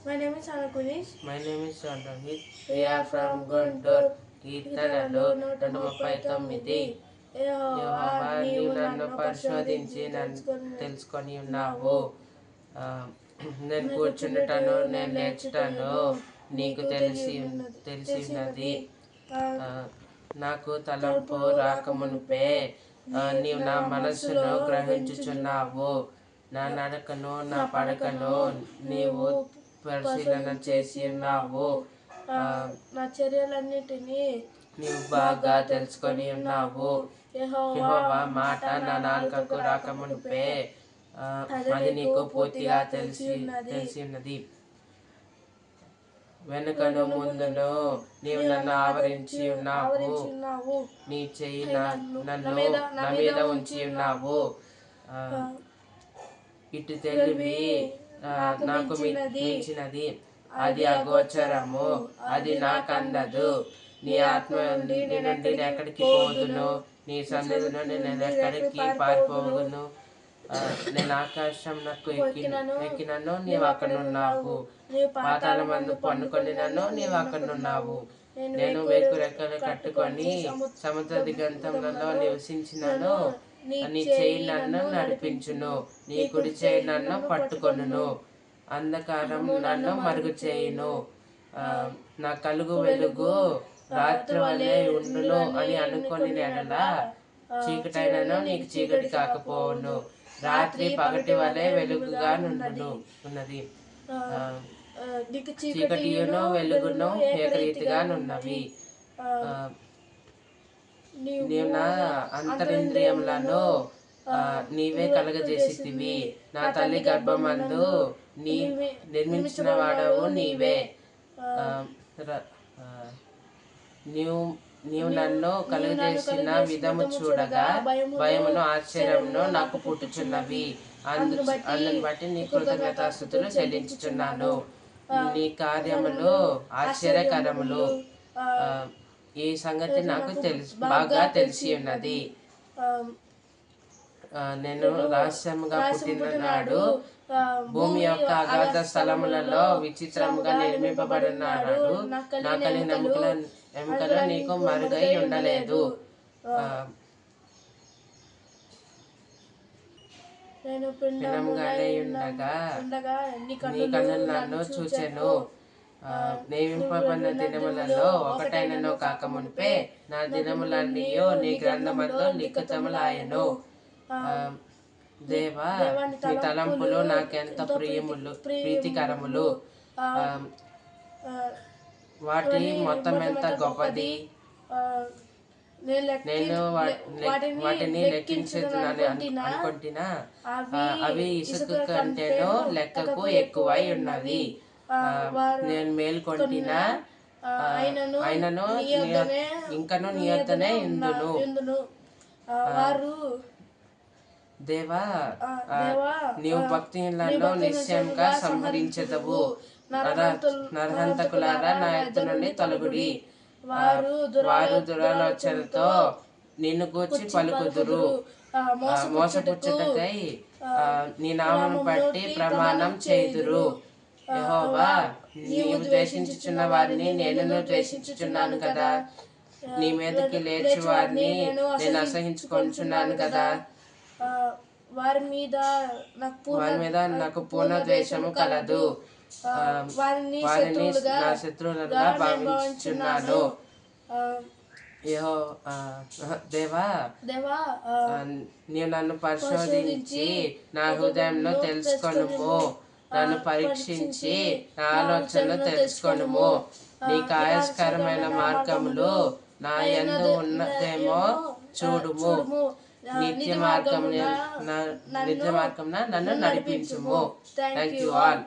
My name is Anakunis. My name is Rohit. We are from Guntur. కీర్తనలు 139. యెహోవా నీవు నన్ను పరిశోధించి తెలుసుకొని ఉన్నావు. నేను కూర్చుండుటను నేను నేర్చుటను నీకు తెలిసి ఉన్నది. నాకు తలంపు రాకమునుపే నీవు నా మనస్సును గ్రహించుచున్నావు. నా నడకను నా పడకను నీవు పరిశీలన చేసి ఉన్నావు. నా చర్యలన్నిటినీ నీవు బాగా తెలుసుకొని ఉన్నావు. యెహోవా మాట నా నాలుకకు రాకమునుపే అది నీకు పూర్తిగా తెలిసి ఉన్నది. వెనుకను ముందును నీవు నన్ను ఆవరించి ఉన్నావు. నీ చెయ్యి నన్ను నా మీద ఉంచి ఉన్నావు. ఇటు తెలివి నాకు మించినది, అది అగోచరము, అది నాకందదు. నీ ఆత్మ నుండి నేను ఎక్కడికి పోదును, నీ సన్నిధిలో నేను ఎక్కడికి పారిపోవును. నేను ఆకాశం నాకు ఎక్కినను నీవు అక్కడున్నావు. పాతాళమందు పన్నుకొనినను నీవు అక్కడున్నావు. నేను వేకు రెక్కలు కట్టుకొని సముద్ర దిగంతములలో నివసించినను. నీ చేయి నన్ను నడిపించును, నీ కుడి చేయి నన్ను పట్టుకొనును. అంధకారం నన్ను మరుగు చేయును. నా కలుగు వెలుగు రాత్రి వలె ఉండును అని అనుకొని నెడలా చీకటైనను నీకు చీకటి కాకపోవును. రాత్రి పగటి వలె వెలుగుగా ఉన్నది. చీకటియును వెలుగును ఏకరీతిగా నున్నవి. నీవు నా అంతరింద్రియములను నీవే కలగజేసితివి. నా తల్లి గర్భమందు నిర్మించిన వాడవు నీవే. నీవు నన్ను కలుగజేసిన విధము చూడగా భయమును ఆశ్చర్యమును నాకు పుట్టుచున్నవి. అందుని బట్టి నీ కృతజ్ఞతాస్తుతులు చెల్లించుచున్నాను. నీ కార్యములు ఆశ్చర్యకరములు. ఈ సంగతి నాకు బాగా తెలిసి ఉన్నది. నేను రహస్యముగా పుట్టిన నాడు భూమి యొక్క అగాధ స్థలములలో విచిత్రముగా నిర్మింపబడిన నాడు నా కలిగిన ఎముకలు నీకు మరుగై ఉండలేదు. పిన్నముగానే ఉండగా నీ కన్నులు నన్ను చూచెను. నియమింపబడిన దినములలో ఒకటైనను కాకమునిపే నా దినములన్నీ నీ గ్రంథమందు లిఖితములాయెను. దేవా, నీ తలంపులు నాకెంత ప్రీతికరములు. వాటి మొత్తం ఎంత గొప్పది. నేను వాటిని లెక్కించుతున్నాను అనుకుంటున్నా. అవి ఇసుక కంటేనో లెక్కకు ఎక్కువై ఉన్నది. నేను మేల్కొంటినా ఆయనను ఇంకను నీ యొద్దనే ఇందును. దేవా, నీవు భక్తులను నిశ్చయంగా సంహరించెదవు. నరహంతకులారా నా యొద్ద నుండి తొలగుడి. వారు దురాలోచనతో నిన్ను గూర్చి పలుకుదురు. మోసపుచ్చుటకై నీ నామను బట్టి ప్రమాణం చేయుదురు. యెహోవా, నీవు ద్వేషించుచున్న వారిని నేను ద్వేషించుచున్నాను కదా. నీ మీదకి లేచి వారిని నేను అసహించుకొనుచున్నాను కదా. వారి మీద నాకు పూర్ణ ద్వేషము కలదు. వారిని నా శత్రువులుగా భావించుచున్నాను. దేవా, నీవు నన్ను పరిశోధించి నా హృదయంలో తెలుసుకొనుము. నన్ను పరీక్షించి నా ఆలోచనలు తెలుసుకొనుము. నీకు ఆయాస్కరమైన మార్గములు నా యందు ఉన్నదేమో చూడుము. నిత్య మార్గం నన్ను నడిపించుము. Thank you all.